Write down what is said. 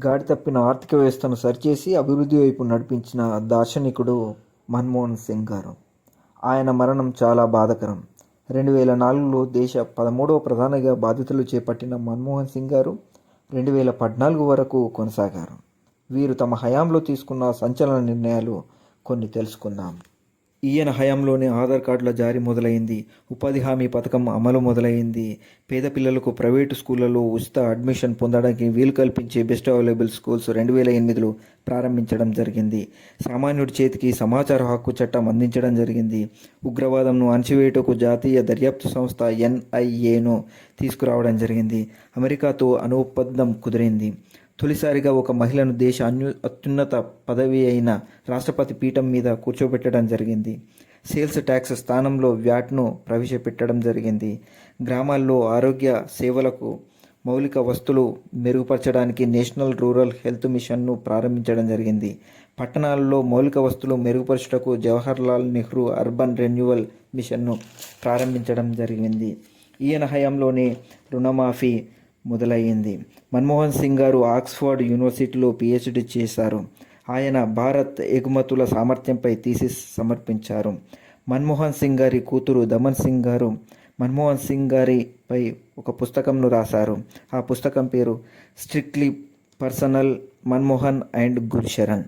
గాడి తప్పిన ఆర్థిక వ్యవస్థను సరిచేసి అభివృద్ధి వైపు నడిపించిన దార్శనికుడు మన్మోహన్ సింగ్ గారు. ఆయన మరణం చాలా బాధాకరం. 2004లో దేశ 13వ ప్రధానిగా బాధ్యతలు చేపట్టిన మన్మోహన్ సింగ్ గారు 2014 వరకు కొనసాగారు. వీరు తమ హయాంలో తీసుకున్న సంచలన నిర్ణయాలు కొన్ని తెలుసుకుందాం. ఈయన హయాంలోనే ఆధార్ కార్డుల జారీ మొదలైంది. ఉపాధి హామీ పథకం అమలు మొదలైంది. పేద పిల్లలకు ప్రైవేటు స్కూళ్లలో ఉచిత అడ్మిషన్ పొందడానికి వీలు కల్పించే బెస్ట్ అవైలబుల్ స్కూల్స్ 2008లో ప్రారంభించడం జరిగింది. సామాన్యుడి చేతికి సమాచార హక్కు చట్టం అందించడం జరిగింది. ఉగ్రవాదంను అణచివేయుటకు జాతీయ దర్యాప్తు సంస్థ NIAను తీసుకురావడం జరిగింది. అమెరికాతో అణుఒప్పందం కుదిరింది. తొలిసారిగా ఒక మహిళను దేశ అత్యున్నత పదవి అయిన రాష్ట్రపతి పీఠం మీద కూర్చోబెట్టడం జరిగింది. సేల్స్ ట్యాక్స్ స్థానంలో వ్యాట్ను ప్రవేశపెట్టడం జరిగింది. గ్రామాల్లో ఆరోగ్య సేవలకు మౌలిక వస్తువులు మెరుగుపరచడానికి నేషనల్ రూరల్ హెల్త్ మిషన్ను ప్రారంభించడం జరిగింది. పట్టణాలలో మౌలిక వస్తువులు మెరుగుపరచుటకు జవహర్లాల్ నెహ్రూ అర్బన్ రెన్యువల్ మిషన్ను ప్రారంభించడం జరిగింది. ఈయన హయాంలోనే రుణమాఫీ మొదలయ్యింది. మన్మోహన్ సింగ్ గారు ఆక్స్ఫర్డ్ యూనివర్సిటీలో PhD చేశారు. ఆయన భారత్ ఎగుమతుల సామర్థ్యంపై థీసిస్ సమర్పించారు. మన్మోహన్ సింగ్ గారి కూతురు దమన్ సింగ్ గారు మన్మోహన్ సింగ్ గారిపై ఒక పుస్తకంను రాశారు. ఆ పుస్తకం పేరు స్ట్రిక్ట్లీ పర్సనల్ మన్మోహన్ అండ్ గుల్శరన్.